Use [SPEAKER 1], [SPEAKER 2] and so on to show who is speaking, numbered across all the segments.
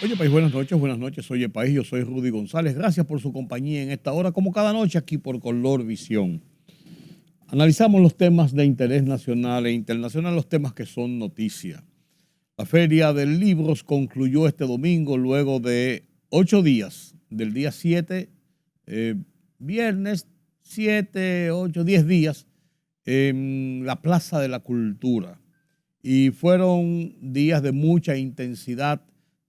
[SPEAKER 1] Oye, país, buenas noches, buenas noches. Oye, país, yo soy Rudy González. Gracias por su compañía en esta hora, como cada noche aquí por Color Visión. Analizamos los temas de interés nacional e internacional, los temas que son noticia. La Feria del Libros concluyó este domingo luego de 8 días, del día 7, viernes 7, 8, 10 días en la Plaza de la Cultura. Y fueron días de mucha intensidad,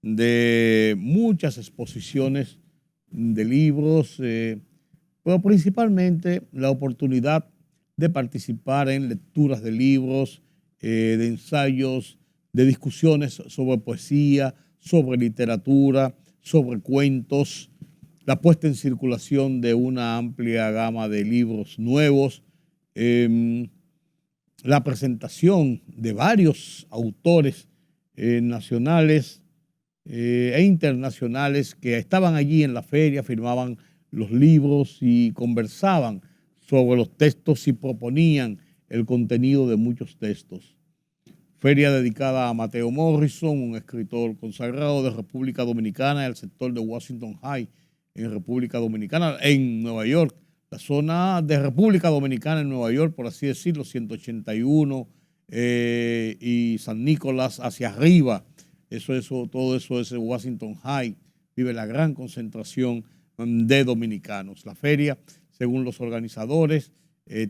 [SPEAKER 1] de muchas exposiciones de libros, pero principalmente la oportunidad de participar en lecturas de libros, de ensayos, de discusiones sobre poesía, sobre literatura, sobre cuentos, la puesta en circulación de una amplia gama de libros nuevos, la presentación de varios autores nacionales e internacionales que estaban allí en la feria, firmaban los libros y conversaban sobre los textos y proponían el contenido de muchos textos. Feria dedicada a Mateo Morrison, un escritor consagrado de República Dominicana y al sector de Washington High en República Dominicana, en Nueva York. La zona de República Dominicana en Nueva York, por así decirlo, 181 y San Nicolás hacia arriba. Todo eso es Washington High. Vive la gran concentración de dominicanos. La feria, según los organizadores,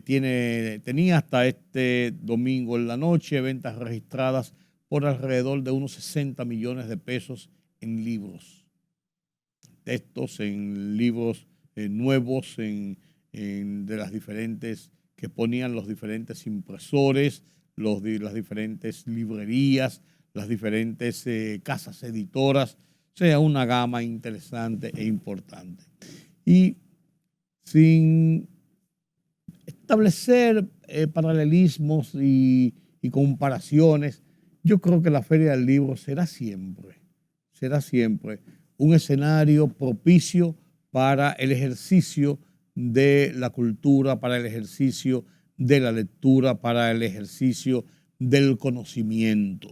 [SPEAKER 1] tenía hasta este domingo en la noche ventas registradas por alrededor de unos 60 millones de pesos en libros. Textos, en libros nuevos, de las diferentes que ponían los diferentes impresores, las diferentes librerías, las diferentes casas editoras, o sea, una gama interesante e importante. Y sin establecer paralelismos y comparaciones, yo creo que la Feria del Libro será siempre un escenario propicio para el ejercicio de la cultura, para el ejercicio de la lectura, para el ejercicio del conocimiento.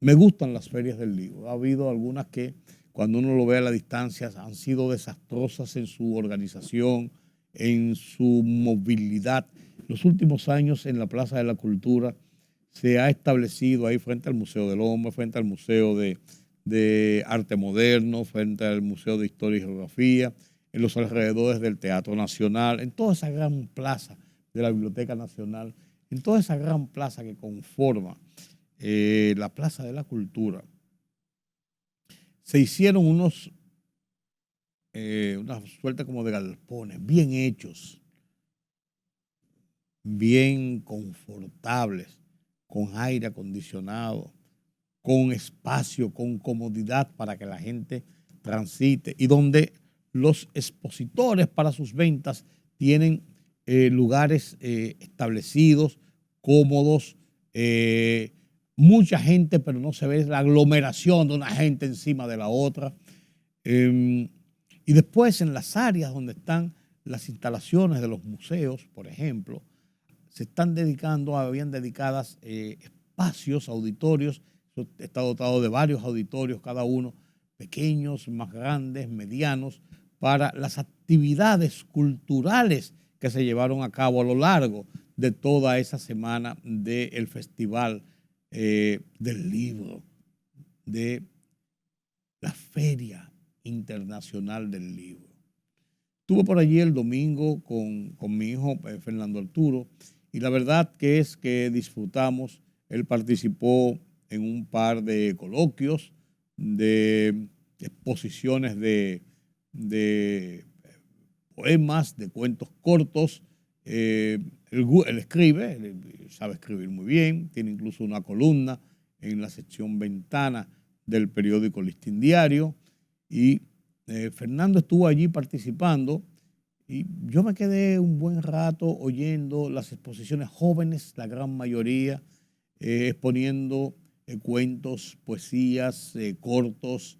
[SPEAKER 1] Me gustan las ferias del libro. Ha habido algunas que, cuando uno lo ve a la distancia, han sido desastrosas en su organización, en su movilidad. Los últimos años en la Plaza de la Cultura se ha establecido ahí frente al Museo del Hombre, frente al Museo de Arte Moderno, frente al Museo de Historia y Geografía, en los alrededores del Teatro Nacional, en toda esa gran plaza de la Biblioteca Nacional, en toda esa gran plaza que conforma la Plaza de la Cultura. Se hicieron una suerte como de galpones, bien hechos, bien confortables, con aire acondicionado, con espacio, con comodidad para que la gente transite y donde los expositores para sus ventas tienen lugares establecidos, cómodos, mucha gente, pero no se ve la aglomeración de una gente encima de la otra. Y después en las áreas donde están las instalaciones de los museos, por ejemplo, habían dedicadas espacios, auditorios. Está dotado de varios auditorios, cada uno pequeños, más grandes, medianos, para las actividades culturales que se llevaron a cabo a lo largo de toda esa semana del Festival del Libro, de la Feria Internacional del Libro. Estuve por allí el domingo con mi hijo Fernando Arturo y la verdad que es que disfrutamos. Él participó en un par de coloquios, de exposiciones de poemas, de cuentos cortos. Él escribe, él sabe escribir muy bien, tiene incluso una columna en la sección Ventana del periódico Listín Diario. Y Fernando estuvo allí participando y yo me quedé un buen rato oyendo las exposiciones jóvenes, la gran mayoría, exponiendo cuentos, poesías, cortos,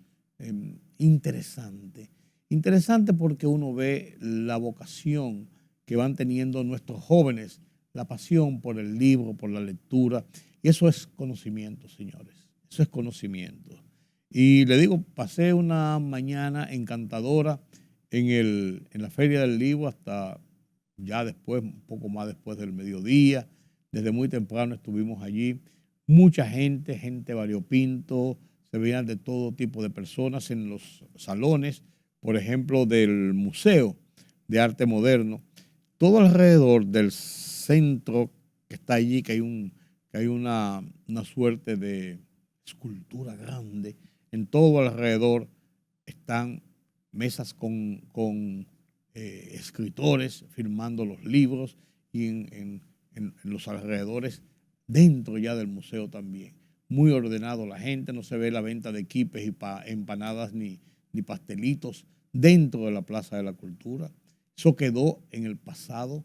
[SPEAKER 1] interesante. Interesante porque uno ve la vocación que van teniendo nuestros jóvenes, la pasión por el libro, por la lectura, y eso es conocimiento, señores, eso es conocimiento. Y le digo, pasé una mañana encantadora en la Feria del Libro hasta ya después, un poco más después del mediodía. Desde muy temprano estuvimos allí. Mucha gente variopinto, se veían de todo tipo de personas en los salones, por ejemplo, del Museo de Arte Moderno. Todo alrededor del centro que está allí, que hay una suerte de escultura grande, en todo alrededor están mesas con escritores firmando los libros y en los alrededores, dentro ya del museo también. Muy ordenado la gente, no se ve la venta de quipes y empanadas ni pastelitos dentro de la Plaza de la Cultura. Eso quedó en el pasado,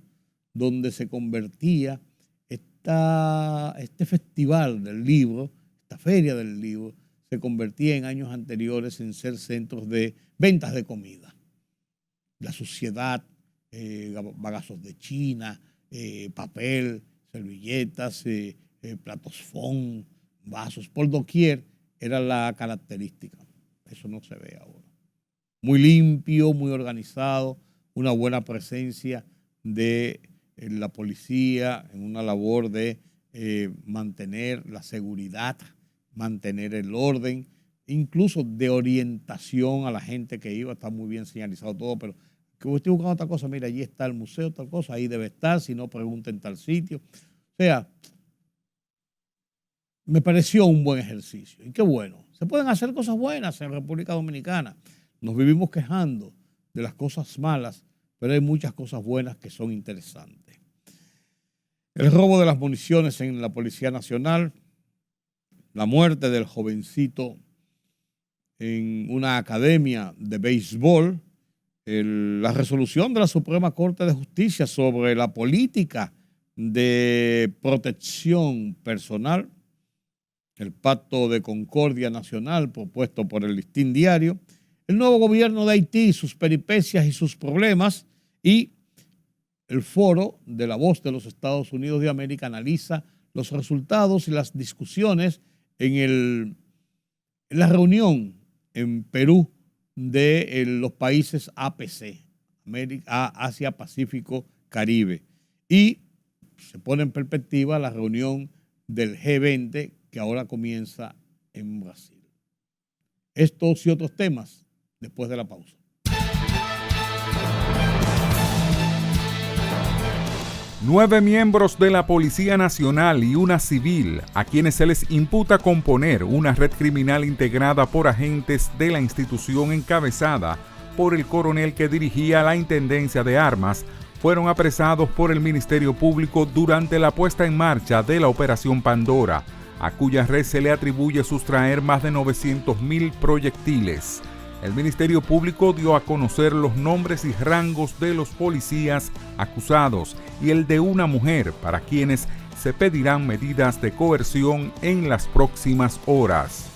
[SPEAKER 1] donde se convertía este festival del libro, esta feria del libro, se convertía en años anteriores en ser centros de ventas de comida. La suciedad, bagazos de China, papel, servilletas, platos fond, vasos, por doquier, era la característica. Eso no se ve ahora. Muy limpio, muy organizado, una buena presencia de la policía en una labor de mantener la seguridad, mantener el orden, incluso de orientación a la gente que iba. Está muy bien señalizado todo, pero que usted buscando otra cosa, mira, allí está el museo, tal cosa, ahí debe estar, si no pregunten tal sitio. O sea, me pareció un buen ejercicio. Y qué bueno. Se pueden hacer cosas buenas en República Dominicana. Nos vivimos quejando de las cosas malas, pero hay muchas cosas buenas que son interesantes. El robo de las municiones en la Policía Nacional, la muerte del jovencito en una academia de béisbol, la resolución de la Suprema Corte de Justicia sobre la política de protección personal, el Pacto de Concordia Nacional propuesto por el Listín Diario, el nuevo gobierno de Haití, sus peripecias y sus problemas, y el foro de la Voz de los Estados Unidos de América analiza los resultados y las discusiones en la reunión en Perú de los países APC, Asia, Pacífico, Caribe. Y se pone en perspectiva la reunión del G20 que ahora comienza en Brasil. Estos y otros temas después de la pausa.
[SPEAKER 2] Nueve miembros de la Policía Nacional y una civil, a quienes se les imputa componer una red criminal integrada por agentes de la institución encabezada por el coronel que dirigía la Intendencia de Armas, fueron apresados por el Ministerio Público durante la puesta en marcha de la Operación Pandora, a cuya red se le atribuye sustraer más de 900.000 proyectiles. El Ministerio Público dio a conocer los nombres y rangos de los policías acusados y el de una mujer para quienes se pedirán medidas de coerción en las próximas horas.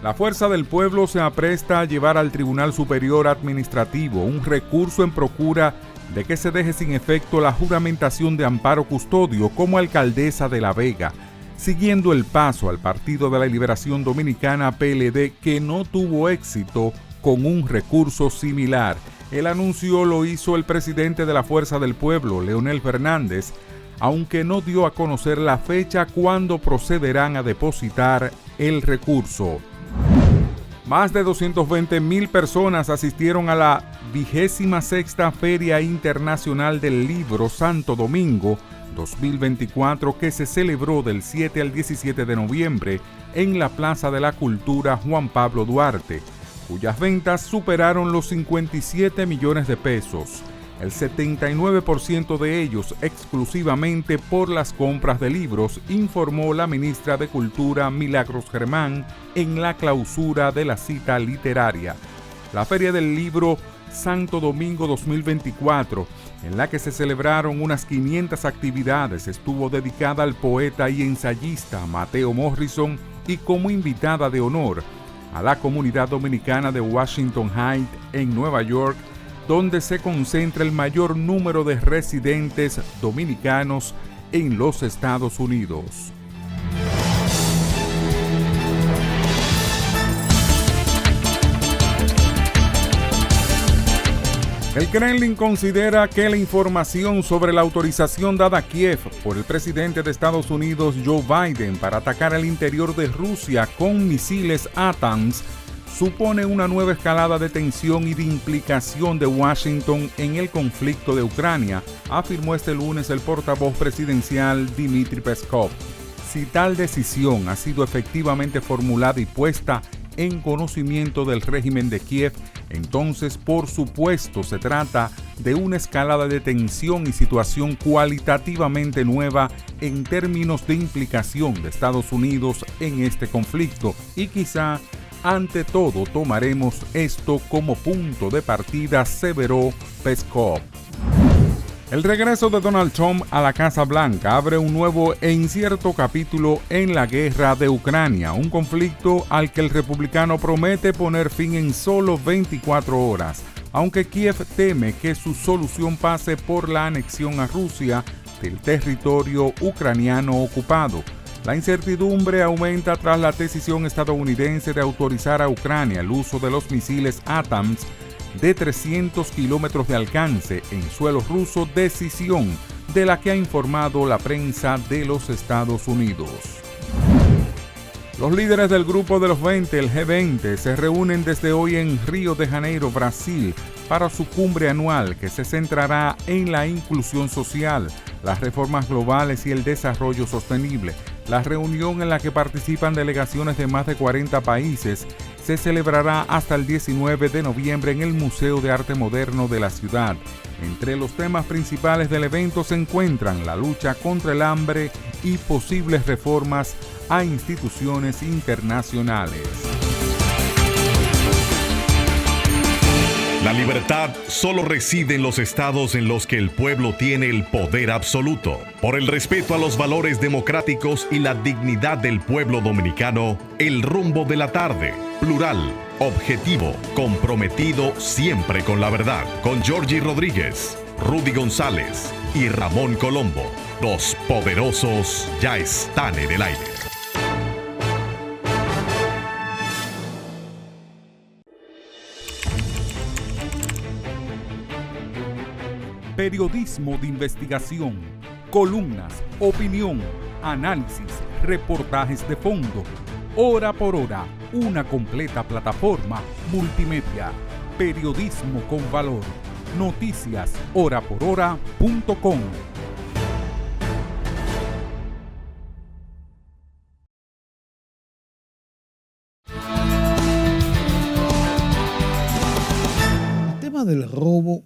[SPEAKER 2] La Fuerza del Pueblo se apresta a llevar al Tribunal Superior Administrativo un recurso en procura de que se deje sin efecto la juramentación de Amparo Custodio como alcaldesa de La Vega, siguiendo el paso al Partido de la Liberación Dominicana PLD, que no tuvo éxito con un recurso similar. El anuncio lo hizo el presidente de la Fuerza del Pueblo, Leonel Fernández, aunque no dio a conocer la fecha cuando procederán a depositar el recurso. Más de 220.000 personas asistieron a la 26ª Feria Internacional del Libro Santo Domingo 2024, que se celebró del 7 al 17 de noviembre en la Plaza de la Cultura Juan Pablo Duarte, cuyas ventas superaron los 57 millones de pesos, el 79% de ellos exclusivamente por las compras de libros, informó la ministra de Cultura Milagros Germán en la clausura de la cita literaria. La Feria del Libro Santo Domingo 2024, en la que se celebraron unas 500 actividades, estuvo dedicada al poeta y ensayista Mateo Morrison y como invitada de honor a la comunidad dominicana de Washington Heights en Nueva York, donde se concentra el mayor número de residentes dominicanos en los Estados Unidos. El Kremlin considera que la información sobre la autorización dada a Kiev por el presidente de Estados Unidos, Joe Biden, para atacar el interior de Rusia con misiles ATACMS supone una nueva escalada de tensión y de implicación de Washington en el conflicto de Ucrania, afirmó este lunes el portavoz presidencial Dmitry Peskov. Si tal decisión ha sido efectivamente formulada y puesta en conocimiento del régimen de Kiev, entonces por supuesto se trata de una escalada de tensión y situación cualitativamente nueva en términos de implicación de Estados Unidos en este conflicto, y quizá ante todo tomaremos esto como punto de partida, aseveró Peskov. El regreso de Donald Trump a la Casa Blanca abre un nuevo e incierto capítulo en la guerra de Ucrania, un conflicto al que el republicano promete poner fin en solo 24 horas, aunque Kiev teme que su solución pase por la anexión a Rusia del territorio ucraniano ocupado. La incertidumbre aumenta tras la decisión estadounidense de autorizar a Ucrania el uso de los misiles ATACMS de 300 kilómetros de alcance en suelo ruso, decisión de la que ha informado la prensa de los Estados Unidos. Los líderes del Grupo de los 20, el G20, se reúnen desde hoy en Río de Janeiro, Brasil, para su cumbre anual que se centrará en la inclusión social, las reformas globales y el desarrollo sostenible. La reunión, en la que participan delegaciones de más de 40 países, se celebrará hasta el 19 de noviembre en el Museo de Arte Moderno de la ciudad. Entre los temas principales del evento se encuentran la lucha contra el hambre y posibles reformas a instituciones internacionales.
[SPEAKER 3] La libertad solo reside en los estados en los que el pueblo tiene el poder absoluto. Por el respeto a los valores democráticos y la dignidad del pueblo dominicano, El Rumbo de la Tarde, plural, objetivo, comprometido siempre con la verdad. Con Georgie Rodríguez, Rudy González y Ramón Colombo. Los poderosos ya están en el aire.
[SPEAKER 2] Periodismo de investigación, columnas, opinión, análisis, reportajes de fondo. Hora por hora, una completa plataforma multimedia. Periodismo con valor. Noticias horaporhora.com.
[SPEAKER 1] El tema del robo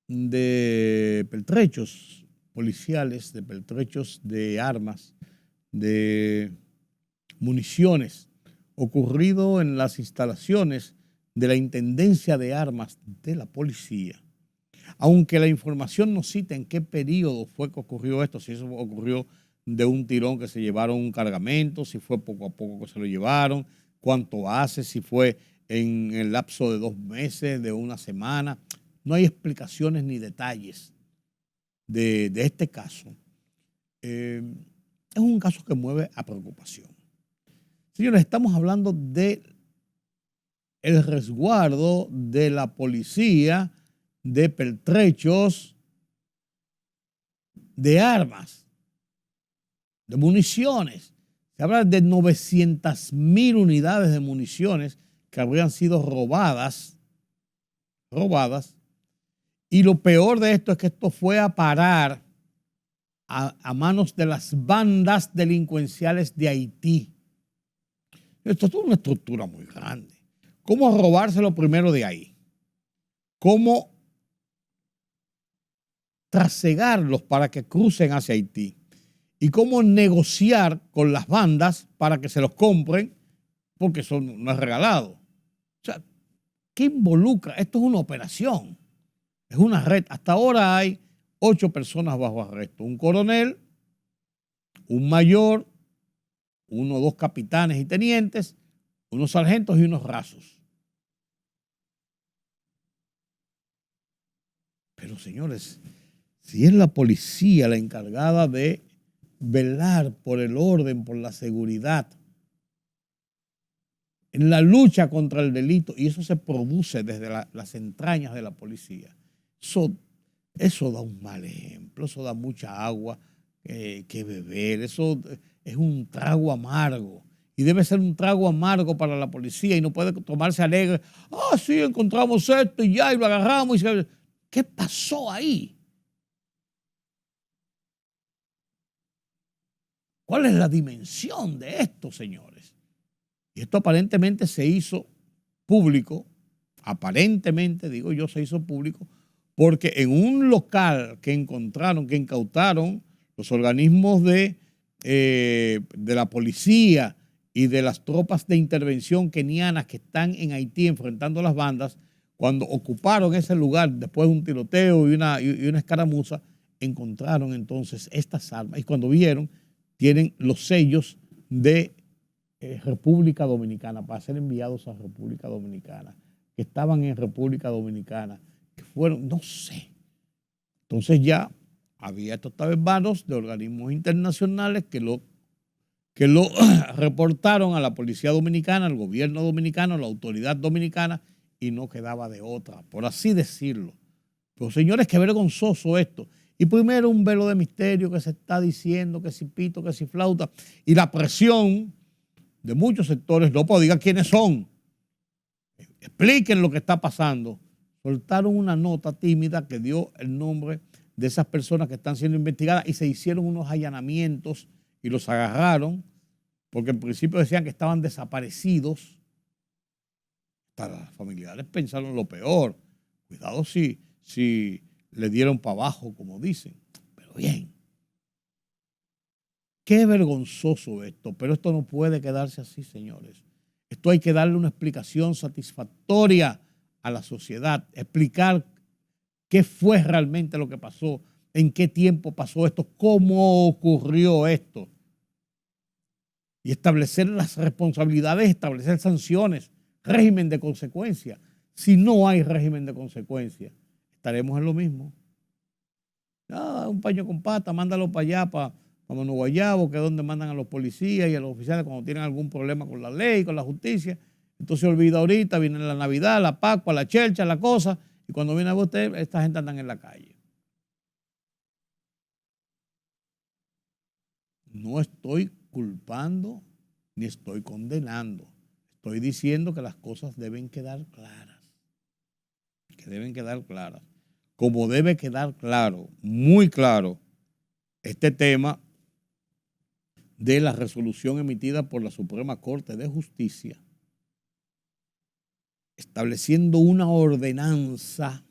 [SPEAKER 1] de pertrechos policiales, de pertrechos de armas, de municiones, ocurrido en las instalaciones de la Intendencia de Armas de la Policía. Aunque la información no cita en qué periodo fue que ocurrió esto, si eso ocurrió de un tirón que se llevaron un cargamento, si fue poco a poco que se lo llevaron, cuánto hace, si fue en el lapso de 2 meses, de una semana. No hay explicaciones ni detalles de este caso. Es un caso que mueve a preocupación. Señores, estamos hablando de el resguardo de la policía de pertrechos de armas, de municiones. Se habla de 900.000 unidades de municiones que habrían sido robadas. Y lo peor de esto es que esto fue a parar a manos de las bandas delincuenciales de Haití. Esto es una estructura muy grande. ¿Cómo robárselo primero de ahí? ¿Cómo trasegarlos para que crucen hacia Haití? ¿Y cómo negociar con las bandas para que se los compren? Porque eso no es regalado. O sea, ¿qué involucra? Esto es una operación. Es una red. Hasta ahora hay 8 personas bajo arresto. Un coronel, un mayor, 1 o 2 capitanes y tenientes, unos sargentos y unos rasos. Pero señores, si es la policía la encargada de velar por el orden, por la seguridad en la lucha contra el delito, y eso se produce desde las entrañas de la policía. Eso da un mal ejemplo, eso da mucha agua que beber, eso es un trago amargo. Y debe ser un trago amargo para la policía y no puede tomarse alegre. Sí, encontramos esto y ya, y lo agarramos. ¿Qué pasó ahí? ¿Cuál es la dimensión de esto, señores? Y esto aparentemente se hizo público, aparentemente, digo yo, se hizo público, porque en un local que incautaron los organismos de la policía y de las tropas de intervención kenianas que están en Haití enfrentando a las bandas, cuando ocuparon ese lugar después de un tiroteo y una escaramuza, encontraron entonces estas armas. Y cuando vieron, tienen los sellos de República Dominicana para ser enviados a República Dominicana, que estaban en República Dominicana, que fueron, no sé. Entonces ya esto estaba en manos de organismos internacionales que lo reportaron a la policía dominicana, al gobierno dominicano, a la autoridad dominicana, y no quedaba de otra, por así decirlo. Pero señores, qué vergonzoso esto. Y primero un velo de misterio que se está diciendo, que si pito, que si flauta, y la presión de muchos sectores, no puedo digan quiénes son, expliquen lo que está pasando. Soltaron una nota tímida que dio el nombre de esas personas que están siendo investigadas y se hicieron unos allanamientos y los agarraron, porque en principio decían que estaban desaparecidos. Hasta los familiares pensaron lo peor. Cuidado si le dieron para abajo, como dicen. Pero bien. Qué vergonzoso esto, pero esto no puede quedarse así, señores. Esto hay que darle una explicación satisfactoria a la sociedad, explicar qué fue realmente lo que pasó, en qué tiempo pasó esto, cómo ocurrió esto. Y establecer las responsabilidades, establecer sanciones, régimen de consecuencia. Si no hay régimen de consecuencia, estaremos en lo mismo. Un paño con pata, mándalo para allá, para Mano Guayabo, que es donde mandan a los policías y a los oficiales cuando tienen algún problema con la ley, con la justicia. Entonces se olvida ahorita, viene la Navidad, la Pascua, la Chelcha, la cosa, y cuando viene a usted, esta gente andan en la calle. No estoy culpando ni estoy condenando. Estoy diciendo que las cosas deben quedar claras. Que deben quedar claras. Como debe quedar claro, muy claro, este tema de la resolución emitida por la Suprema Corte de Justicia, estableciendo una ordenanza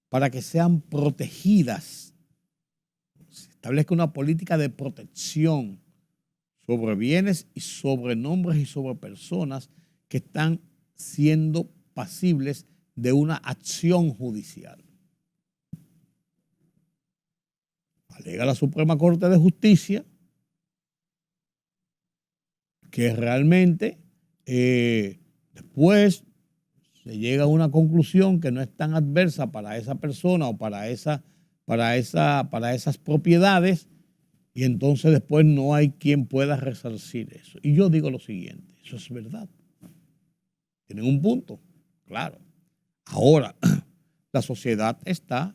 [SPEAKER 1] para que sean protegidas, se establezca una política de protección sobre bienes y sobre nombres y sobre personas que están siendo pasibles de una acción judicial. Alega la Suprema Corte de Justicia que realmente después se llega a una conclusión que no es tan adversa para esa persona o para esas propiedades, y entonces después no hay quien pueda resarcir eso. Y yo digo lo siguiente, eso es verdad. Tienen un punto, claro. Ahora, la sociedad está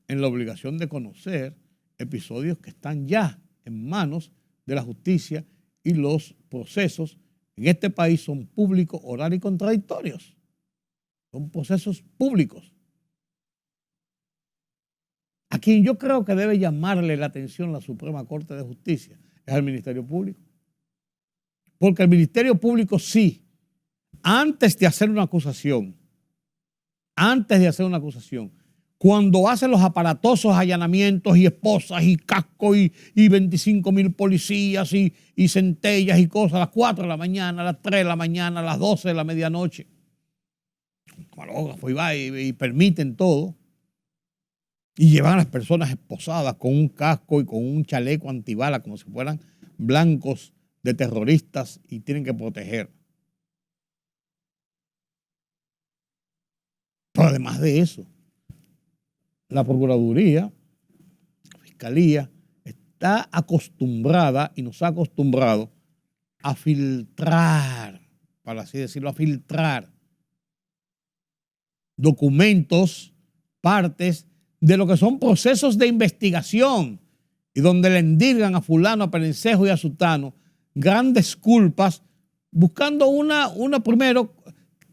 [SPEAKER 1] en la obligación de conocer episodios que están ya en manos de la justicia, y los procesos en este país son públicos, orales y contradictorios. Son procesos públicos. A quien yo creo que debe llamarle la atención la Suprema Corte de Justicia es al Ministerio Público. Porque el Ministerio Público sí, antes de hacer una acusación, cuando hace los aparatosos allanamientos y esposas y cascos y 25,000 policías y centellas y cosas a las 4 de la mañana, a las 3 de la mañana, a las 12 de la medianoche, un camarógrafo y va y permiten todo, y llevan a las personas esposadas con un casco y con un chaleco antibala como si fueran blancos de terroristas y tienen que proteger. Pero además de eso, la Procuraduría, la Fiscalía, está acostumbrada y nos ha acostumbrado a filtrar, para así decirlo, a filtrar documentos, partes de lo que son procesos de investigación y donde le endilgan a fulano, a perencejo y a sutano grandes culpas, buscando primero,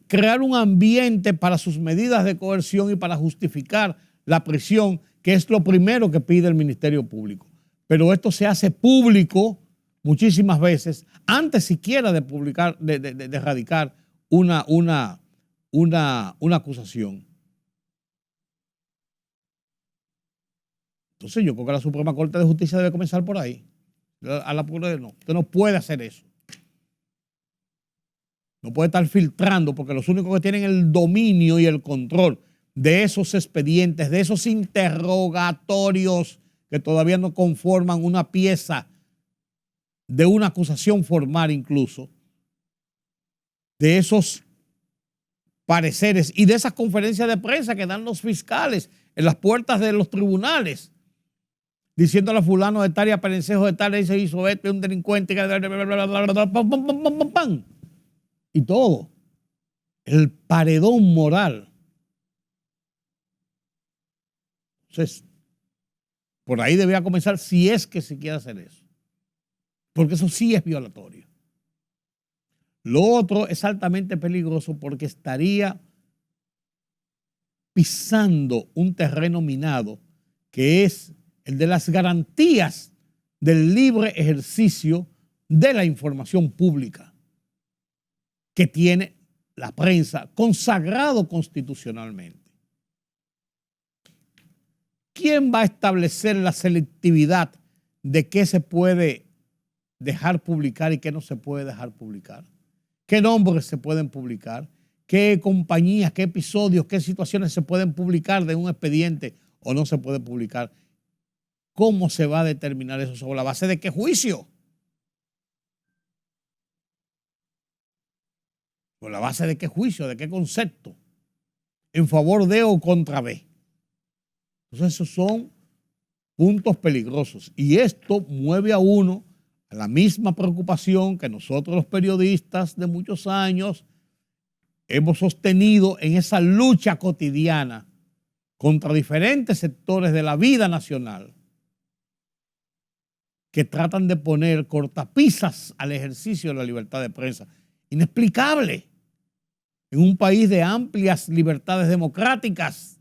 [SPEAKER 1] crear un ambiente para sus medidas de coerción y para justificar la prisión, que es lo primero que pide el Ministerio Público. Pero esto se hace público muchísimas veces, antes siquiera de publicar, de radicar una acusación. Entonces yo creo que la Suprema Corte de Justicia debe comenzar por ahí. A la pura no. Usted no puede hacer eso. No puede estar filtrando, porque los únicos que tienen el dominio y el control de esos expedientes, de esos interrogatorios que todavía no conforman una pieza de una acusación formal incluso, de esos pareceres y de esas conferencias de prensa que dan los fiscales en las puertas de los tribunales, diciéndole a fulano de tal y a perencejo de tal, y se hizo esto, un delincuente, y todo. El paredón moral. Entonces, por ahí debería comenzar si es que se quiere hacer eso. Porque eso sí es violatorio. Lo otro es altamente peligroso porque estaría pisando un terreno minado que es el de las garantías del libre ejercicio de la información pública que tiene la prensa consagrado constitucionalmente. ¿Quién va a establecer la selectividad de qué se puede dejar publicar y qué no se puede dejar publicar? ¿Qué nombres se pueden publicar? ¿Qué compañías, qué episodios, qué situaciones se pueden publicar de un expediente o no se puede publicar? ¿Cómo se va a determinar eso? ¿Sobre la base de qué juicio? ¿Sobre la base de qué juicio? ¿De qué concepto? ¿En favor de o contra B? Entonces esos son puntos peligrosos. Y esto mueve a uno a la misma preocupación que nosotros los periodistas de muchos años hemos sostenido en esa lucha cotidiana contra diferentes sectores de la vida nacional que tratan de poner cortapisas al ejercicio de la libertad de prensa. Inexplicable en un país de amplias libertades democráticas.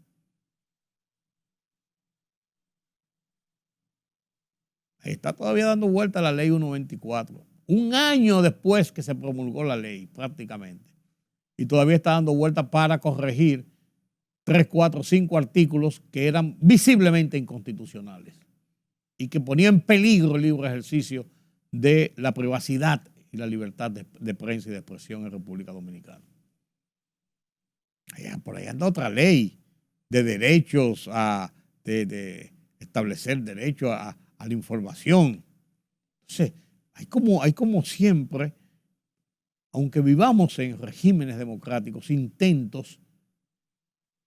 [SPEAKER 1] Ahí está todavía dando vuelta la ley 124. Un año después que se promulgó la ley, prácticamente. Y todavía está dando vuelta para corregir 3, 4, 5 artículos que eran visiblemente inconstitucionales y que ponían en peligro el libre ejercicio de la privacidad y la libertad de prensa y de expresión en República Dominicana. Por ahí anda otra ley de derechos de establecer derecho a la información. Entonces, hay como siempre, aunque vivamos en regímenes democráticos, intentos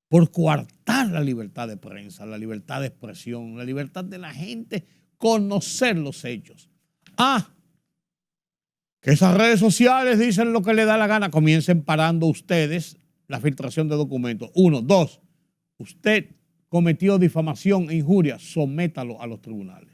[SPEAKER 1] por coartar la libertad de prensa, la libertad de expresión, la libertad de la gente conocer los hechos. Que esas redes sociales dicen lo que le da la gana, comiencen parando ustedes la filtración de documentos. 1, 2, usted cometió difamación e injuria, sométalo a los tribunales.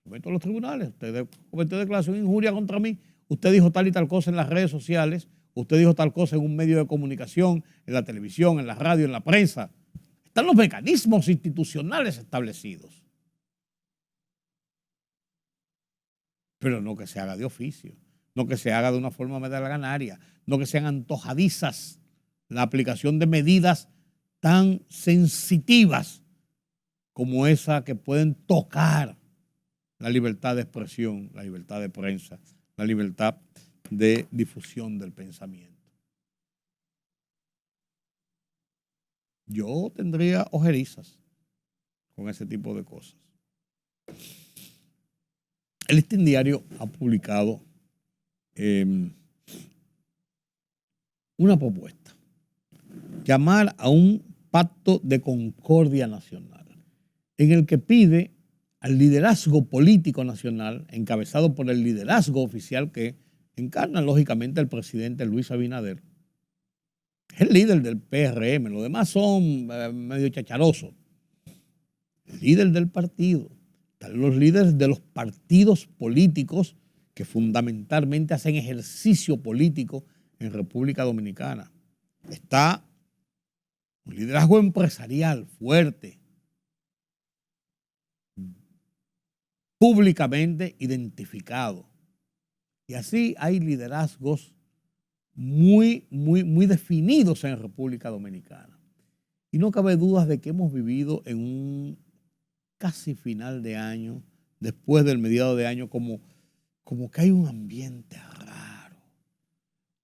[SPEAKER 1] Someto a los tribunales. Usted cometió declaración de injuria contra mí, usted dijo tal y tal cosa en las redes sociales, usted dijo tal cosa en un medio de comunicación, en la televisión, en la radio, en la prensa. Están los mecanismos institucionales establecidos. Pero no que se haga de oficio, no que se haga de una forma medalganaria, no que sean antojadizas la aplicación de medidas tan sensitivas como esa que pueden tocar la libertad de expresión, la libertad de prensa, la libertad de difusión del pensamiento. Yo tendría ojerizas con ese tipo de cosas. El Listín Diario ha publicado una propuesta, llamar a un pacto de concordia nacional, en el que pide al liderazgo político nacional, encabezado por el liderazgo oficial que encarna lógicamente el presidente Luis Abinader. Es el líder del PRM, los demás son medio chacharosos. El líder del partido, están los líderes de los partidos políticos que fundamentalmente hacen ejercicio político en República Dominicana. Está un liderazgo empresarial fuerte, públicamente identificado. Y así hay liderazgos muy definidos en República Dominicana. Y no cabe dudas de que hemos vivido en un casi final de año, después del mediado de año, como que hay un ambiente raro.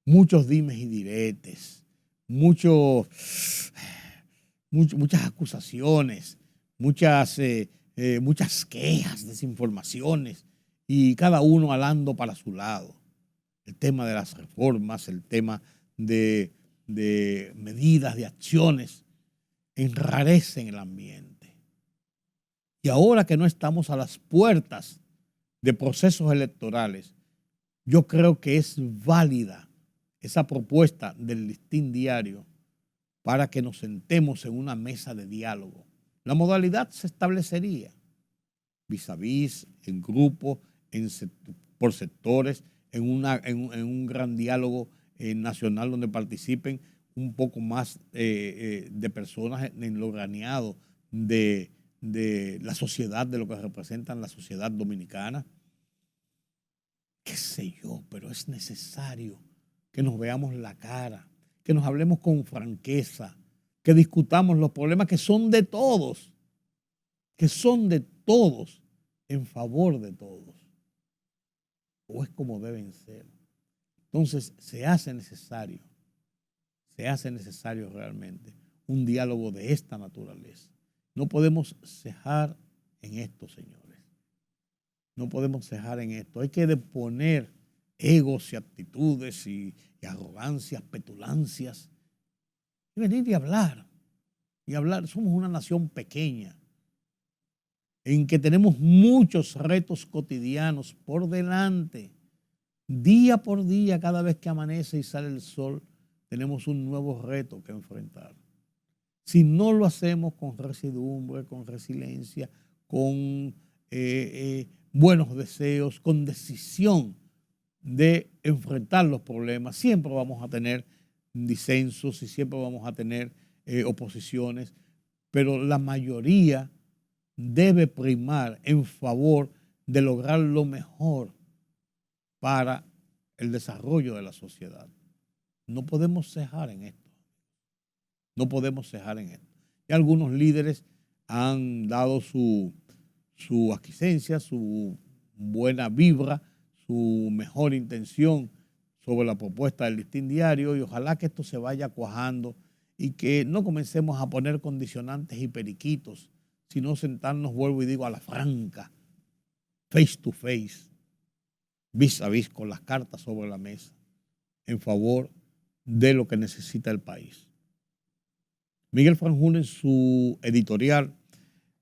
[SPEAKER 1] Muchos dimes y diretes, muchas acusaciones, muchas quejas, desinformaciones, y cada uno alando para su lado. El tema de las reformas, el tema de medidas, de acciones, enrarecen el ambiente. Y ahora que no estamos a las puertas de procesos electorales, yo creo que es válida esa propuesta del Listín Diario para que nos sentemos en una mesa de diálogo. La modalidad se establecería vis a vis, en grupo, por sectores, en un gran diálogo nacional donde participen un poco más de personas en lo graneado de la sociedad, de lo que representan la sociedad dominicana. Qué sé yo, pero es necesario que nos veamos la cara, que nos hablemos con franqueza, que discutamos los problemas que son de todos, en favor de todos. O es como deben ser. Entonces se hace necesario realmente un diálogo de esta naturaleza. No podemos cejar en esto, señores. No podemos cejar en esto. Hay que deponer egos y actitudes y arrogancias, petulancias. Y venir y hablar. Somos una nación pequeña en que tenemos muchos retos cotidianos por delante. Día por día, cada vez que amanece y sale el sol, tenemos un nuevo reto que enfrentar. Si no lo hacemos con residumbre, con resiliencia, con buenos deseos, con decisión de enfrentar los problemas, siempre vamos a tener disensos y siempre vamos a tener oposiciones, pero la mayoría debe primar en favor de lograr lo mejor para el desarrollo de la sociedad. No podemos cejar en esto. Y algunos líderes han dado su aquiescencia, su buena vibra, su mejor intención sobre la propuesta del Listín Diario, y ojalá que esto se vaya cuajando y que no comencemos a poner condicionantes y periquitos, sino sentarnos, vuelvo y digo, a la franca, face to face, vis a vis, con las cartas sobre la mesa, en favor de lo que necesita el país. Miguel Franjul, en su editorial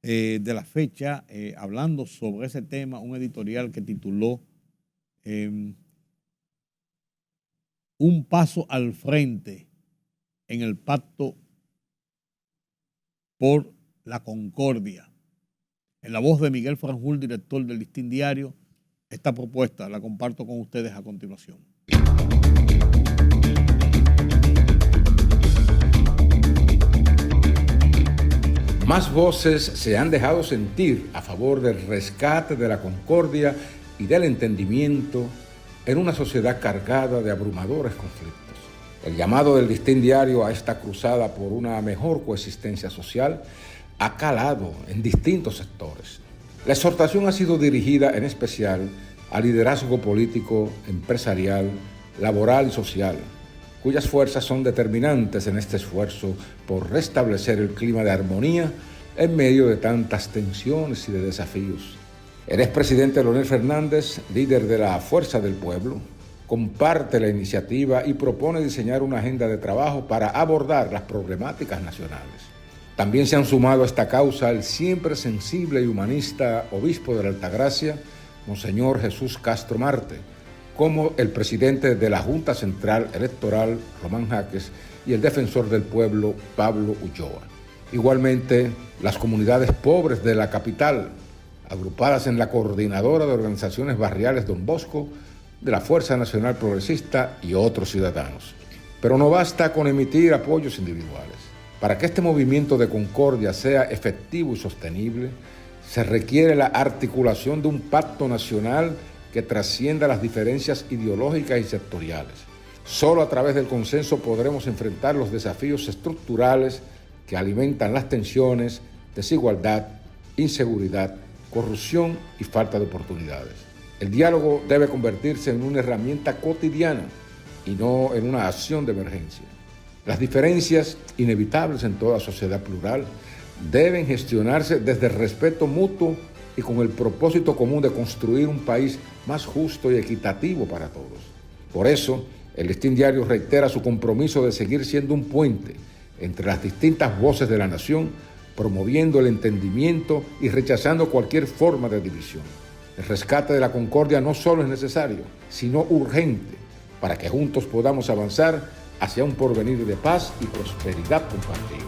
[SPEAKER 1] de la fecha, hablando sobre ese tema, un editorial que tituló Un paso al frente en el pacto por la concordia. En la voz de Miguel Franjul, director del Listín Diario, esta propuesta la comparto con ustedes a continuación.
[SPEAKER 4] Más voces se han dejado sentir a favor del rescate de la concordia y del entendimiento en una sociedad cargada de abrumadores conflictos. El llamado del Listín Diario a esta cruzada por una mejor coexistencia social ha calado en distintos sectores. La exhortación ha sido dirigida en especial al liderazgo político, empresarial, laboral y social, cuyas fuerzas son determinantes en este esfuerzo por restablecer el clima de armonía en medio de tantas tensiones y de desafíos. El expresidente Leonel Fernández, líder de la Fuerza del Pueblo, comparte la iniciativa y propone diseñar una agenda de trabajo para abordar las problemáticas nacionales. También se han sumado a esta causa el siempre sensible y humanista obispo de la Altagracia, Monseñor Jesús Castro Marte, como el presidente de la Junta Central Electoral, Román Jaques, y el defensor del pueblo, Pablo Ulloa. Igualmente, las comunidades pobres de la capital, agrupadas en la Coordinadora de Organizaciones Barriales Don Bosco, de la Fuerza Nacional Progresista y otros ciudadanos. Pero no basta con emitir apoyos individuales. Para que este movimiento de concordia sea efectivo y sostenible, se requiere la articulación de un pacto nacional que trascienda las diferencias ideológicas y sectoriales. Solo a través del consenso podremos enfrentar los desafíos estructurales que alimentan las tensiones, desigualdad, inseguridad, corrupción y falta de oportunidades. El diálogo debe convertirse en una herramienta cotidiana y no en una acción de emergencia. Las diferencias, inevitables en toda sociedad plural, deben gestionarse desde el respeto mutuo y con el propósito común de construir un país más justo y equitativo para todos. Por eso, el Listín Diario reitera su compromiso de seguir siendo un puente entre las distintas voces de la nación, promoviendo el entendimiento y rechazando cualquier forma de división. El rescate de la concordia no solo es necesario, sino urgente, para que juntos podamos avanzar hacia un porvenir de paz y prosperidad compartida.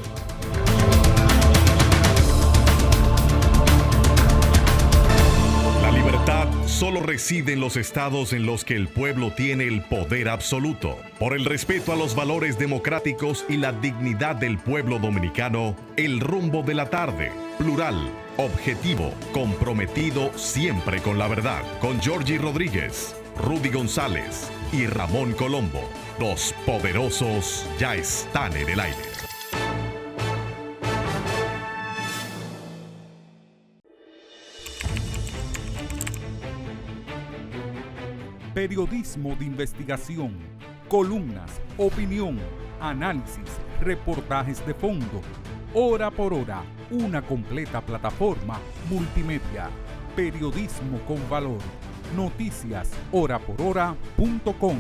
[SPEAKER 3] La libertad solo reside en los estados en los que el pueblo tiene el poder absoluto. Por el respeto a los valores democráticos y la dignidad del pueblo dominicano, el rumbo de la tarde, plural, objetivo, comprometido siempre con la verdad. Con Georgie Rodríguez, Rudy González y Ramón Colombo. Los poderosos ya están en el aire.
[SPEAKER 2] Periodismo de investigación, columnas, opinión, análisis, reportajes de fondo. Hora por hora, una completa plataforma multimedia. Periodismo con valor. Noticias horaporhora.com.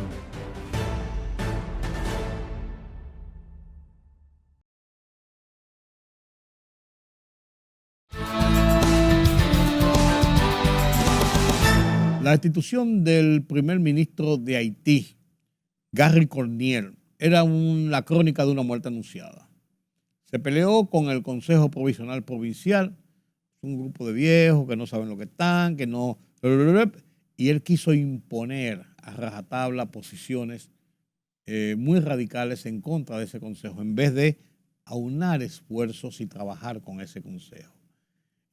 [SPEAKER 1] La destitución del primer ministro de Haití, Gary Corniel, era la crónica de una muerte anunciada. Se peleó con el Consejo Provisional Provincial, un grupo de viejos que no saben lo que están, que no... Y él quiso imponer a rajatabla posiciones muy radicales en contra de ese consejo, en vez de aunar esfuerzos y trabajar con ese consejo.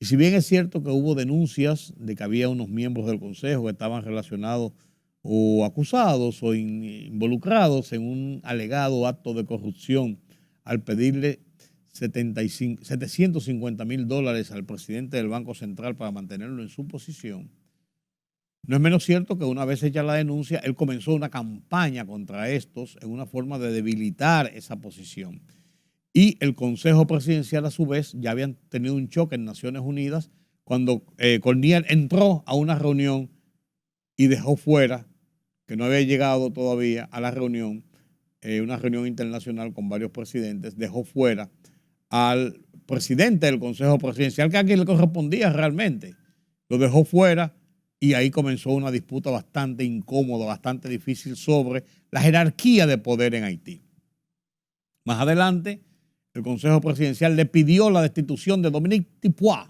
[SPEAKER 1] Y si bien es cierto que hubo denuncias de que había unos miembros del consejo que estaban relacionados o acusados o involucrados en un alegado acto de corrupción al pedirle $750,000 al presidente del Banco Central para mantenerlo en su posición, no es menos cierto que una vez hecha la denuncia, él comenzó una campaña contra estos en una forma de debilitar esa posición. Y el Consejo Presidencial, a su vez, ya habían tenido un choque en Naciones Unidas cuando Corniel entró a una reunión y dejó fuera, que no había llegado todavía a la reunión, una reunión internacional con varios presidentes, dejó fuera al presidente del Consejo Presidencial, que a quien le correspondía realmente. Lo dejó fuera y ahí comenzó una disputa bastante incómoda, bastante difícil sobre la jerarquía de poder en Haití. Más adelante, el Consejo Presidencial le pidió la destitución de Dominique Tipois,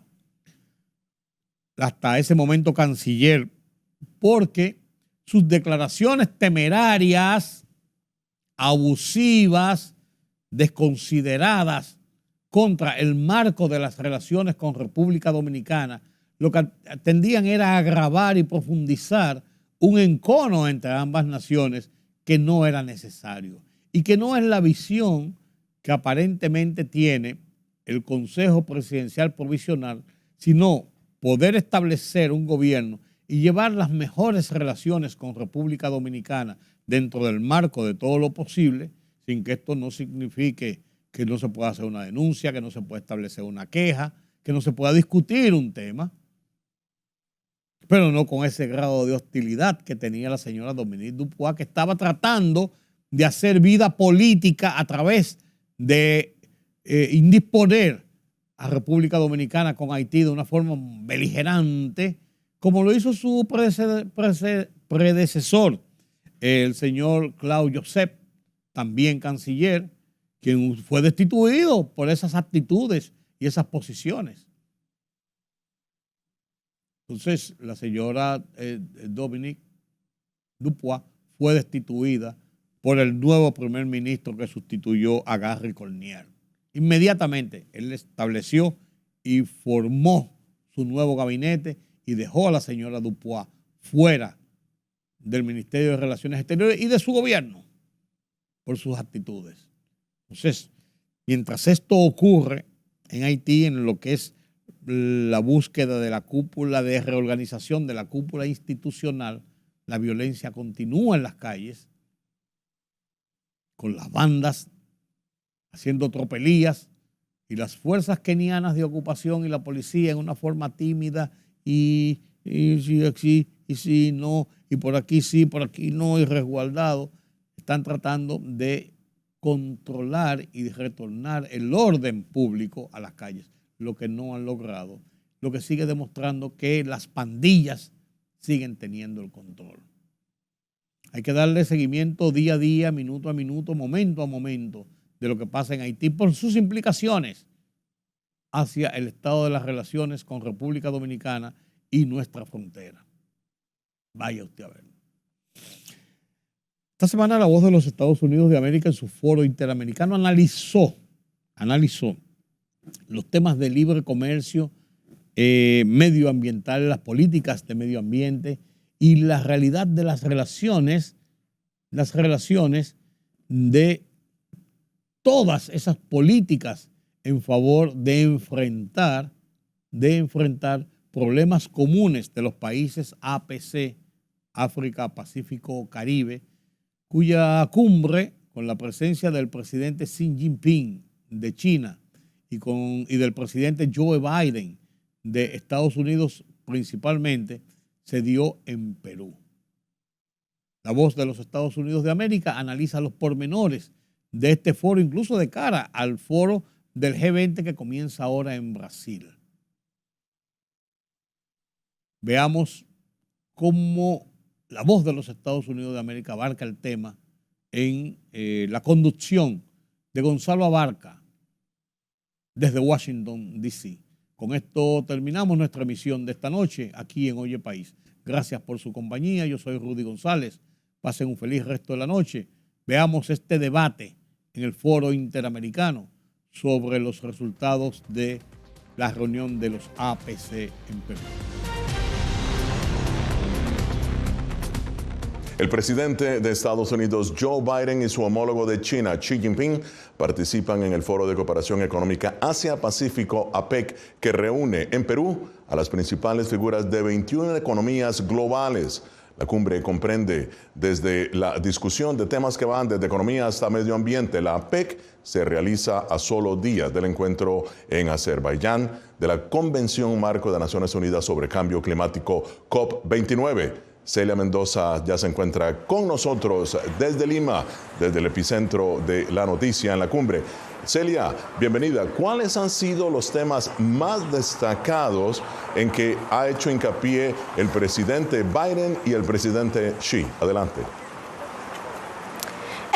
[SPEAKER 1] hasta ese momento canciller, porque sus declaraciones temerarias, abusivas, desconsideradas contra el marco de las relaciones con República Dominicana, lo que tendían era a agravar y profundizar un encono entre ambas naciones que no era necesario y que no es la visión que aparentemente tiene el Consejo Presidencial Provisional, sino poder establecer un gobierno y llevar las mejores relaciones con República Dominicana dentro del marco de todo lo posible, sin que esto no signifique que no se pueda hacer una denuncia, que no se pueda establecer una queja, que no se pueda discutir un tema, pero no con ese grado de hostilidad que tenía la señora Dominique Tipois, que estaba tratando de hacer vida política a través de indisponer a República Dominicana con Haití de una forma beligerante, como lo hizo su predecesor, el señor Claude Joseph, también canciller, quien fue destituido por esas actitudes y esas posiciones. Entonces, la señora Dominique Dupuis fue destituida por el nuevo primer ministro que sustituyó a Gary Cornier. Inmediatamente, él estableció y formó su nuevo gabinete y dejó a la señora Dupuis fuera del Ministerio de Relaciones Exteriores y de su gobierno por sus actitudes. Entonces, mientras esto ocurre en Haití, en lo que es la búsqueda de la cúpula de reorganización de la cúpula institucional, la violencia continúa en las calles, con las bandas haciendo tropelías y las fuerzas kenianas de ocupación y la policía en una forma tímida y sí, no, y por aquí sí, por aquí no, y resguardado, están tratando de controlar y de retornar el orden público a las calles, lo que no han logrado, lo que sigue demostrando que las pandillas siguen teniendo el control. Hay que darle seguimiento día a día, minuto a minuto, momento a momento de lo que pasa en Haití por sus implicaciones hacia el estado de las relaciones con República Dominicana y nuestra frontera. Vaya usted a ver. Esta semana La Voz de los Estados Unidos de América en su foro interamericano analizó los temas de libre comercio, medioambiental, las políticas de medio ambiente y la realidad de las relaciones de todas esas políticas en favor de enfrentar problemas comunes de los países APC, África, Pacífico, Caribe, cuya cumbre, con la presencia del presidente Xi Jinping de China y del presidente Joe Biden de Estados Unidos principalmente, se dio en Perú. La Voz de los Estados Unidos de América analiza los pormenores de este foro, incluso de cara al foro del G20 que comienza ahora en Brasil. Veamos cómo La Voz de los Estados Unidos de América abarca el tema en la conducción de Gonzalo Abarca desde Washington, D.C. Con esto terminamos nuestra emisión de esta noche aquí en Oye País. Gracias por su compañía. Yo soy Rudy González. Pasen un feliz resto de la noche. Veamos este debate en el Foro Interamericano sobre los resultados de la reunión de los APC en Perú.
[SPEAKER 5] El presidente de Estados Unidos, Joe Biden, y su homólogo de China, Xi Jinping, participan en el Foro de Cooperación Económica Asia-Pacífico, APEC, que reúne en Perú a las principales figuras de 21 economías globales. La cumbre comprende desde la discusión de temas que van desde economía hasta medio ambiente. La APEC se realiza a solo días del encuentro en Azerbaiyán de la Convención Marco de Naciones Unidas sobre Cambio Climático COP29. Celia Mendoza ya se encuentra con nosotros desde Lima, desde el epicentro de la noticia en la cumbre. Celia, bienvenida. ¿Cuáles han sido los temas más destacados en que ha hecho hincapié el presidente Biden y el presidente Xi? Adelante.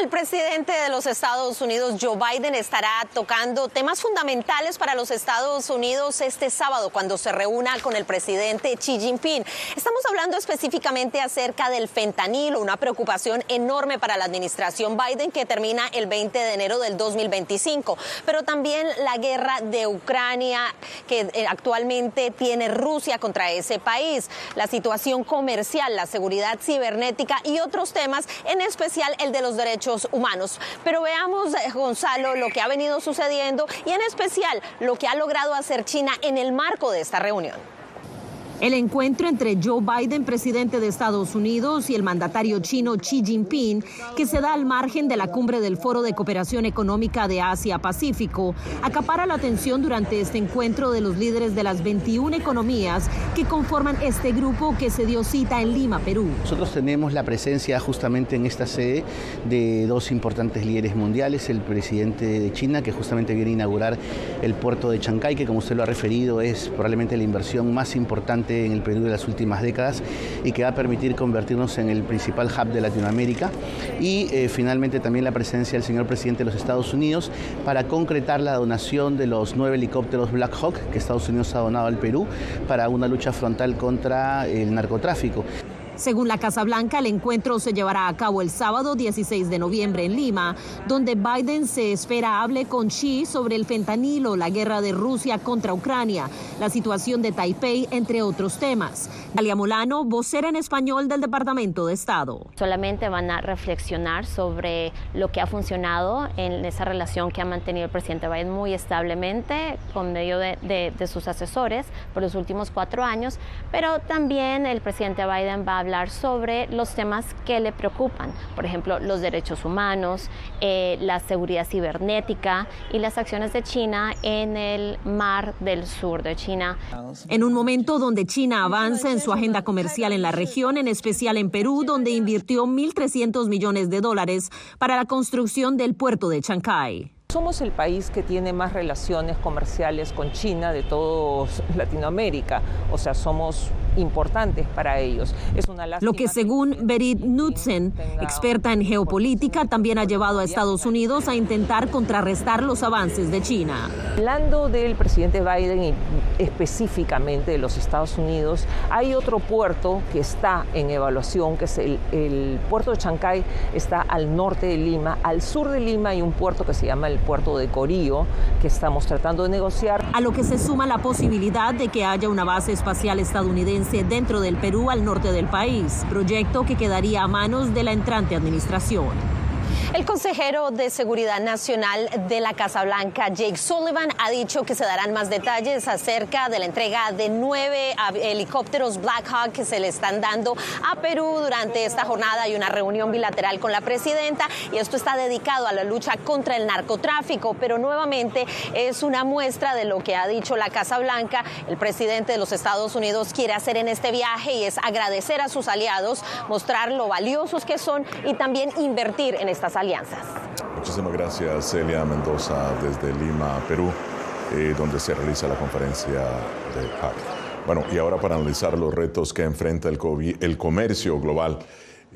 [SPEAKER 6] El presidente de los Estados Unidos, Joe Biden, estará tocando temas fundamentales para los Estados Unidos este sábado cuando se reúna con el presidente Xi Jinping. Estamos hablando específicamente acerca del fentanilo, una preocupación enorme para la administración Biden que termina el 20 de enero del 2025, pero también la guerra de Ucrania que actualmente tiene Rusia contra ese país, la situación comercial, la seguridad cibernética y otros temas, en especial el de los derechos humanos. Pero veamos, Gonzalo, lo que ha venido sucediendo y en especial lo que ha logrado hacer China en el marco de esta reunión. El encuentro entre Joe Biden, presidente de Estados Unidos, y el mandatario chino Xi Jinping, que se da al margen de la cumbre del Foro de Cooperación Económica de Asia-Pacífico, acapara la atención durante este encuentro de los líderes de las 21 economías que conforman este grupo que se dio cita en Lima, Perú.
[SPEAKER 7] Nosotros tenemos la presencia justamente en esta sede de dos importantes líderes mundiales, el presidente de China, que justamente viene a inaugurar el puerto de Chancay, que como usted lo ha referido es probablemente la inversión más importante en el Perú de las últimas décadas y que va a permitir convertirnos en el principal hub de Latinoamérica, y finalmente también la presencia del señor presidente de los Estados Unidos para concretar la donación de los 9 helicópteros Black Hawk que Estados Unidos ha donado al Perú para una lucha frontal contra el narcotráfico.
[SPEAKER 6] Según la Casa Blanca, el encuentro se llevará a cabo el sábado 16 de noviembre en Lima, donde Biden se espera hable con Xi sobre el fentanilo, la guerra de Rusia contra Ucrania, la situación de Taipei, entre otros temas. Dalia Molano, vocera en español del Departamento de Estado.
[SPEAKER 8] Solamente van a reflexionar sobre lo que ha funcionado en esa relación que ha mantenido el presidente Biden muy establemente con medio de sus asesores por los últimos 4 años, pero también el presidente Biden va a hablar sobre los temas que le preocupan, por ejemplo, los derechos humanos, la seguridad cibernética y las acciones de China en el mar del sur de China.
[SPEAKER 6] En un momento donde China avanza en su agenda comercial en la región, en especial en Perú, donde invirtió $1.300 millones para la construcción del puerto de Chancay.
[SPEAKER 9] Somos el país que tiene más relaciones comerciales con China de toda Latinoamérica, o sea, somos importantes para ellos. Es una lástima.
[SPEAKER 6] Lo que según Berit Knudsen, experta en geopolítica, también ha llevado a Estados Unidos a intentar contrarrestar los avances de China.
[SPEAKER 9] Hablando del presidente Biden y específicamente de los Estados Unidos, hay otro puerto que está en evaluación, que es el puerto de Chancay, está al norte de Lima. Al sur de Lima hay un puerto que se llama el puerto de Corío, que estamos tratando de negociar.
[SPEAKER 6] A lo que se suma la posibilidad de que haya una base espacial estadounidense dentro del Perú al norte del país, proyecto que quedaría a manos de la entrante administración. El consejero de Seguridad Nacional de la Casa Blanca, Jake Sullivan, ha dicho que se darán más detalles acerca de la entrega de 9 helicópteros Black Hawk que se le están dando a Perú durante esta jornada. Hay una reunión bilateral con la presidenta y esto está dedicado a la lucha contra el narcotráfico, pero nuevamente es una muestra de lo que ha dicho la Casa Blanca. El presidente de los Estados Unidos quiere hacer en este viaje y es agradecer a sus aliados, mostrar lo valiosos que son y también invertir en estas alianzas.
[SPEAKER 5] Muchísimas gracias, Celia Mendoza, desde Lima, Perú, donde se realiza la conferencia de PAC. Bueno, y ahora para analizar los retos que enfrenta el comercio global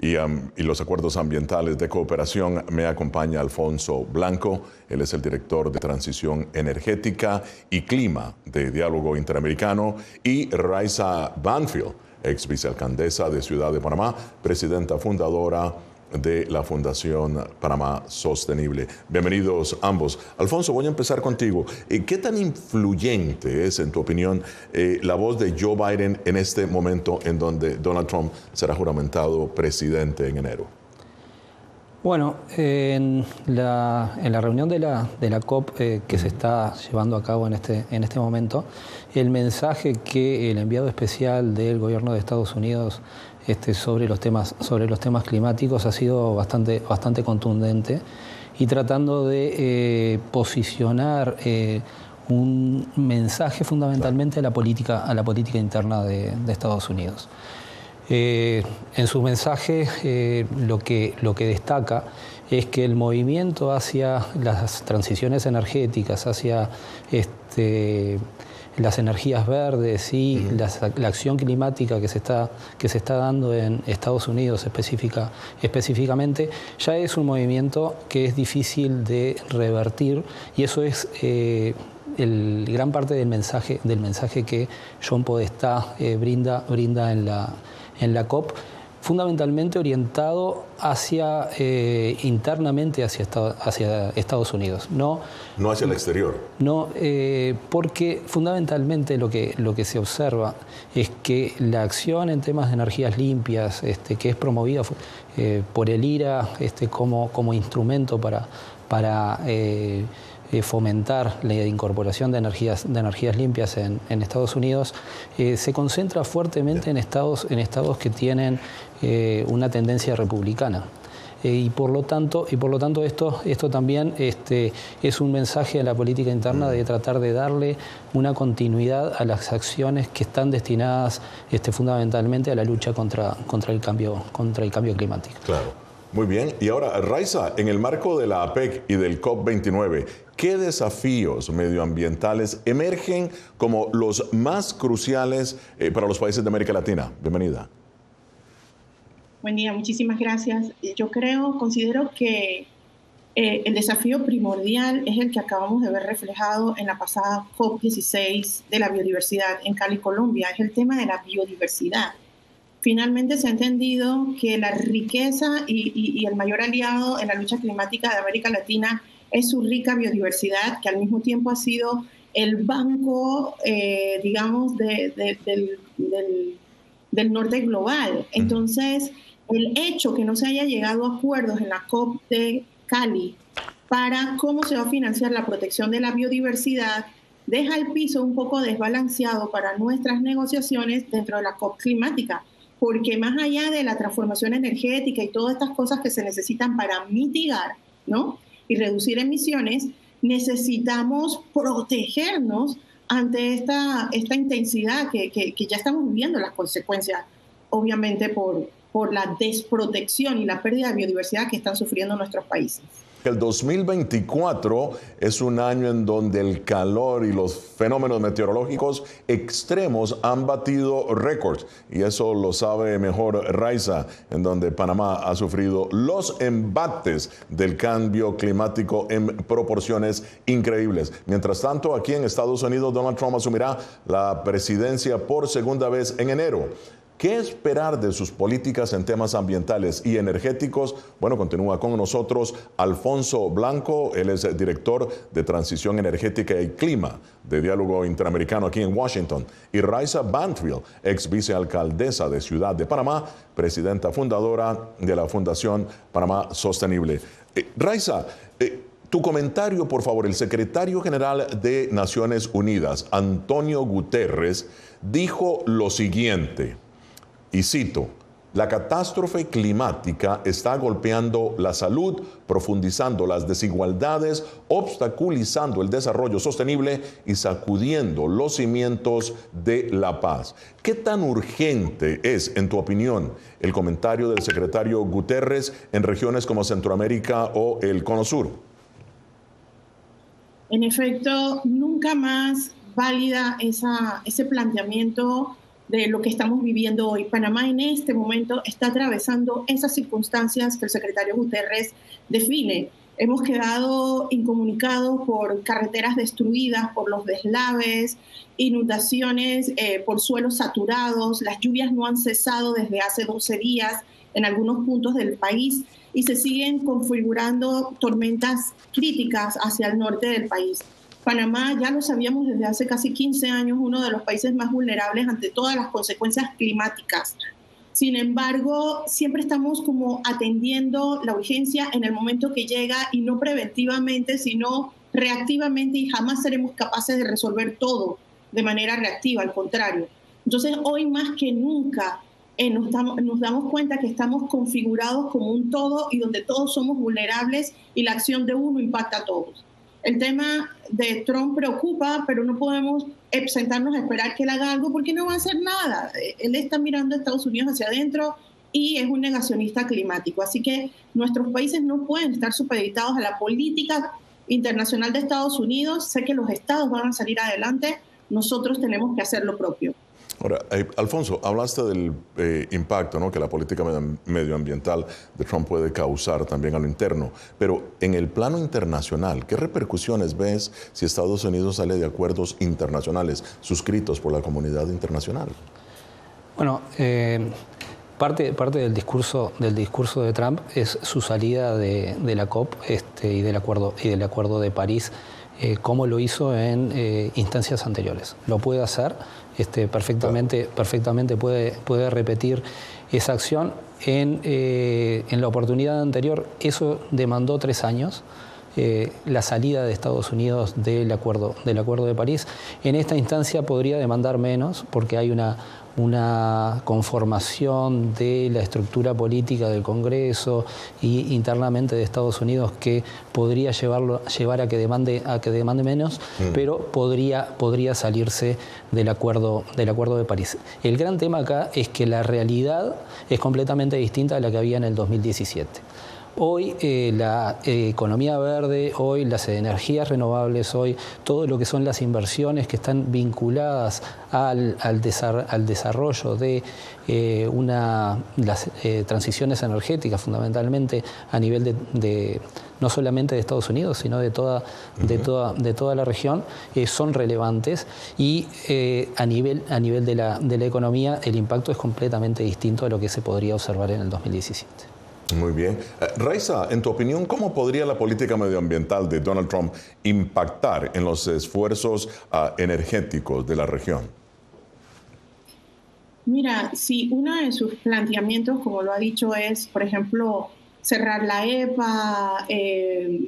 [SPEAKER 5] y los acuerdos ambientales de cooperación, me acompaña Alfonso Blanco. Él es el director de Transición Energética y Clima de Diálogo Interamericano, y Raiza Banfield, ex vicealcaldesa de Ciudad de Panamá, presidenta fundadora de la Fundación Panamá Sostenible. Bienvenidos ambos. Alfonso, voy a empezar contigo. ¿Qué tan influyente es, en tu opinión, la voz de Joe Biden en este momento en donde Donald Trump será juramentado presidente en enero?
[SPEAKER 10] Bueno, en la reunión de la COP que se está llevando a cabo en este momento, el mensaje que el enviado especial del gobierno de Estados Unidos sobre los temas climáticos ha sido bastante contundente, y tratando de posicionar un mensaje fundamentalmente a la política interna de Estados Unidos. En su mensaje lo que destaca es que el movimiento hacia las transiciones energéticas, hacia las energías verdes y la acción climática que se está dando en Estados Unidos específicamente, ya es un movimiento que es difícil de revertir, y eso es gran parte del mensaje que John Podestá brinda en la COP, fundamentalmente orientado internamente hacia Estados Unidos. No
[SPEAKER 5] hacia el exterior.
[SPEAKER 10] No, porque fundamentalmente lo que se observa es que la acción en temas de energías limpias, que es promovida por el IRA como instrumento para fomentar la incorporación de energías limpias en Estados Unidos, se concentra fuertemente en estados que tienen una tendencia republicana. Y por lo tanto esto también es un mensaje a la política interna de tratar de darle una continuidad a las acciones que están destinadas fundamentalmente a la lucha contra el cambio climático.
[SPEAKER 5] Claro. Muy bien. Y ahora, Raiza, en el marco de la APEC y del COP29, ¿qué desafíos medioambientales emergen como los más cruciales para los países de América Latina? Bienvenida.
[SPEAKER 11] Buen día, muchísimas gracias. Yo considero que el desafío primordial es el que acabamos de ver reflejado en la pasada COP16 de la biodiversidad en Cali, Colombia. Es el tema de la biodiversidad. Finalmente se ha entendido que la riqueza y el mayor aliado en la lucha climática de América Latina es su rica biodiversidad, que al mismo tiempo ha sido el banco, digamos, del norte global. Entonces, el hecho que no se haya llegado a acuerdos en la COP de Cali para cómo se va a financiar la protección de la biodiversidad deja el piso un poco desbalanceado para nuestras negociaciones dentro de la COP climática, porque más allá de la transformación energética y todas estas cosas que se necesitan para mitigar, ¿no?, y reducir emisiones, necesitamos protegernos ante esta intensidad que ya estamos viviendo las consecuencias, obviamente por la desprotección y la pérdida de biodiversidad que están sufriendo nuestros países.
[SPEAKER 5] El 2024 es un año en donde el calor y los fenómenos meteorológicos extremos han batido récords, y eso lo sabe mejor Raiza, en donde Panamá ha sufrido los embates del cambio climático en proporciones increíbles. Mientras tanto, aquí en Estados Unidos, Donald Trump asumirá la presidencia por segunda vez en enero. ¿Qué esperar de sus políticas en temas ambientales y energéticos? Bueno, continúa con nosotros Alfonso Blanco, él es director de Transición Energética y Clima de Diálogo Interamericano aquí en Washington, y Raiza Banfield, ex vicealcaldesa de Ciudad de Panamá, presidenta fundadora de la Fundación Panamá Sostenible. Raiza, tu comentario, por favor. El secretario general de Naciones Unidas, Antonio Guterres, dijo lo siguiente. Y cito, la catástrofe climática está golpeando la salud, profundizando las desigualdades, obstaculizando el desarrollo sostenible y sacudiendo los cimientos de la paz. ¿Qué tan urgente es, en tu opinión, el comentario del secretario Guterres en regiones como Centroamérica o el Cono Sur?
[SPEAKER 11] En efecto, nunca más válida ese planteamiento de lo que estamos viviendo hoy. Panamá en este momento está atravesando esas circunstancias que el secretario Guterres define. Hemos quedado incomunicados por carreteras destruidas, por los deslaves, inundaciones por suelos saturados. Las lluvias no han cesado desde hace 12 días en algunos puntos del país y se siguen configurando tormentas críticas hacia el norte del país. Panamá, ya lo sabíamos desde hace casi 15 años, uno de los países más vulnerables ante todas las consecuencias climáticas. Sin embargo, siempre estamos como atendiendo la urgencia en el momento que llega y no preventivamente, sino reactivamente, y jamás seremos capaces de resolver todo de manera reactiva, al contrario. Entonces, hoy más que nunca nos damos cuenta que estamos configurados como un todo y donde todos somos vulnerables y la acción de uno impacta a todos. El tema de Trump preocupa, pero no podemos sentarnos a esperar que él haga algo porque no va a hacer nada. Él está mirando a Estados Unidos hacia adentro y es un negacionista climático. Así que nuestros países no pueden estar supeditados a la política internacional de Estados Unidos. Sé que los estados van a salir adelante, nosotros tenemos que hacer lo propio.
[SPEAKER 5] Ahora, Alfonso, hablaste del impacto, ¿no?, que la política medioambiental de Trump puede causar también a lo interno, pero en el plano internacional, ¿qué repercusiones ves si Estados Unidos sale de acuerdos internacionales suscritos por la comunidad internacional?
[SPEAKER 10] Bueno, parte del discurso de Trump es su salida de la COP y del acuerdo de París, como lo hizo en instancias anteriores. Lo puede hacer. Perfectamente puede repetir esa acción. En la oportunidad anterior eso demandó 3 años. la salida de Estados Unidos del Acuerdo de París. En esta instancia podría demandar menos porque hay una conformación de la estructura política del Congreso y internamente de Estados Unidos que podría llevar a que demande menos, pero podría salirse del acuerdo de París. El gran tema acá es que la realidad es completamente distinta a la que había en el 2017. Hoy la economía verde, hoy las energías renovables, hoy todo lo que son las inversiones que están vinculadas al desarrollo de las transiciones energéticas, fundamentalmente a nivel de no solamente de Estados Unidos, sino de toda la región, son relevantes y a nivel de la economía el impacto es completamente distinto a lo que se podría observar en el 2017.
[SPEAKER 5] Muy bien. Raiza, en tu opinión, ¿cómo podría la política medioambiental de Donald Trump impactar en los esfuerzos energéticos de la región?
[SPEAKER 11] Mira, si uno de sus planteamientos, como lo ha dicho, es, por ejemplo, cerrar la EPA,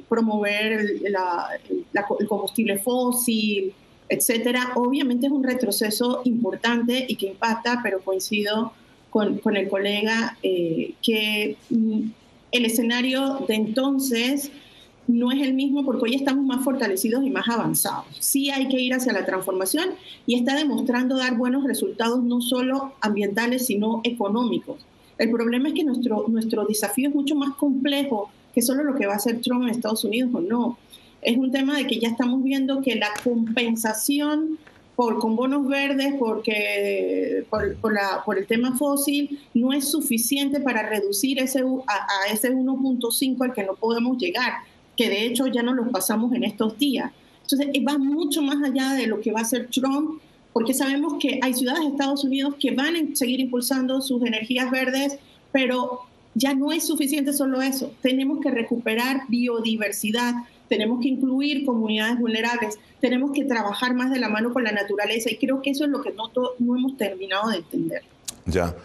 [SPEAKER 11] promover el combustible fósil, etcétera, obviamente es un retroceso importante y que impacta, pero coincido con el colega que el escenario de entonces no es el mismo porque hoy estamos más fortalecidos y más avanzados. Sí hay que ir hacia la transformación y está demostrando dar buenos resultados no solo ambientales sino económicos. El problema es que nuestro desafío es mucho más complejo que solo lo que va a hacer Trump en Estados Unidos o no. Es un tema de que ya estamos viendo que la compensación con bonos verdes, por el tema fósil, no es suficiente para reducir a ese 1.5 al que no podemos llegar, que de hecho ya nos lo pasamos en estos días. Entonces va mucho más allá de lo que va a hacer Trump, porque sabemos que hay ciudades de Estados Unidos que van a seguir impulsando sus energías verdes, pero ya no es suficiente solo eso. Tenemos que recuperar biodiversidad, tenemos que incluir comunidades vulnerables, tenemos que trabajar más de la mano con la naturaleza y creo que eso es lo que no hemos terminado de entender.
[SPEAKER 5] Ya.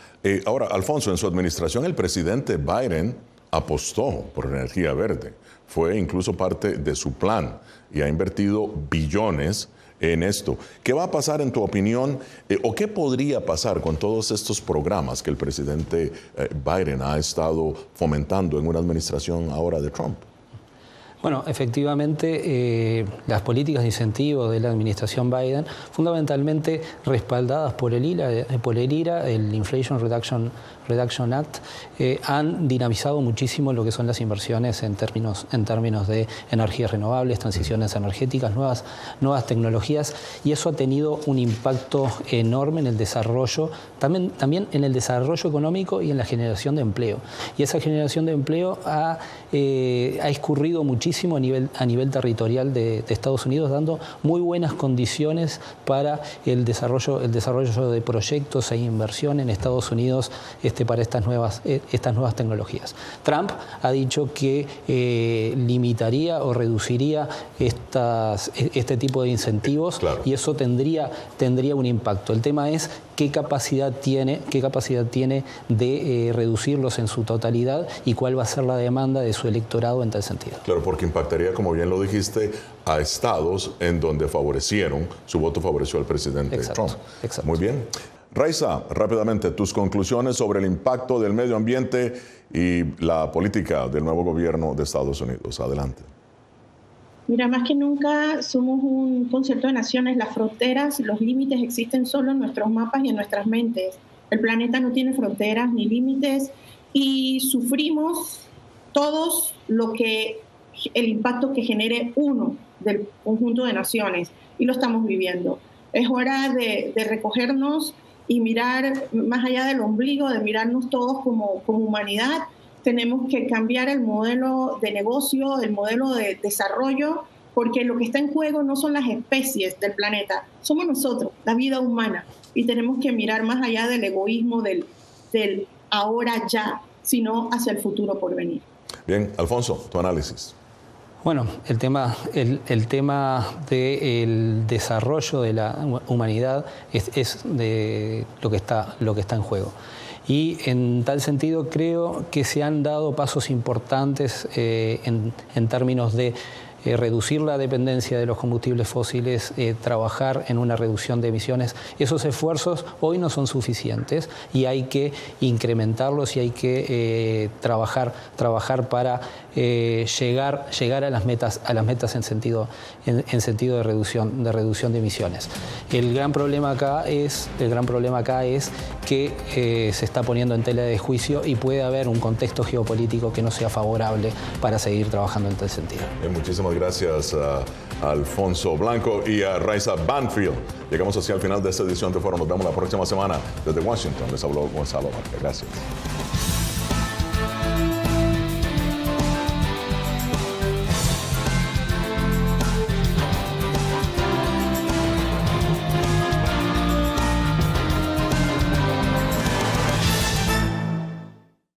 [SPEAKER 5] Ahora, Alfonso, en su administración el presidente Biden apostó por energía verde. Fue incluso parte de su plan y ha invertido billones en esto. ¿Qué va a pasar en tu opinión o qué podría pasar con todos estos programas que el presidente Biden ha estado fomentando en una administración ahora de Trump?
[SPEAKER 10] Bueno, efectivamente, las políticas de incentivos de la administración Biden, fundamentalmente respaldadas por el IRA, el Inflation Reduction Act, han dinamizado muchísimo lo que son las inversiones en términos de energías renovables, transiciones energéticas, nuevas tecnologías, y eso ha tenido un impacto enorme en el desarrollo, también en el desarrollo económico y en la generación de empleo. Y esa generación de empleo ha escurrido muchísimo a nivel territorial de Estados Unidos, dando muy buenas condiciones para el desarrollo de proyectos e inversión en Estados Unidos para estas nuevas tecnologías. Trump ha dicho que limitaría o reduciría este tipo de incentivos, claro, y eso tendría un impacto. El tema es qué capacidad tiene de reducirlos en su totalidad y cuál va a ser la demanda de su electorado en tal sentido.
[SPEAKER 5] Claro, porque impactaría, como bien lo dijiste, a estados en donde su voto favoreció al presidente Trump. Exacto. Muy bien. Raiza, rápidamente, tus conclusiones sobre el impacto del medio ambiente y la política del nuevo gobierno de Estados Unidos. Adelante.
[SPEAKER 11] Mira, más que nunca somos un concierto de naciones. Las fronteras, los límites existen solo en nuestros mapas y en nuestras mentes. El planeta no tiene fronteras ni límites y sufrimos todos el impacto que genere uno del conjunto de naciones y lo estamos viviendo. Es hora de recogernos y mirar más allá del ombligo, de mirarnos todos como humanidad. Tenemos que cambiar el modelo de negocio, el modelo de desarrollo, porque lo que está en juego no son las especies del planeta, somos nosotros, la vida humana. Y tenemos que mirar más allá del egoísmo del ahora ya, sino hacia el futuro por venir.
[SPEAKER 5] Bien, Alfonso, tu análisis.
[SPEAKER 10] Bueno, el tema del desarrollo de la humanidad es de lo que está en juego. Y en tal sentido creo que se han dado pasos importantes en términos de reducir la dependencia de los combustibles fósiles, trabajar en una reducción de emisiones. Esos esfuerzos hoy no son suficientes y hay que incrementarlos y hay que trabajar para llegar a las metas en sentido de reducción de emisiones. El gran problema acá es que se está poniendo en tela de juicio y puede haber un contexto geopolítico que no sea favorable para seguir trabajando en tal sentido.
[SPEAKER 5] Muchísimas gracias a Alfonso Blanco y a Raiza Banfield. Llegamos hacia el final de esta edición de Foro. Nos vemos la próxima semana desde Washington. Les habló Gonzalo Marca. Gracias.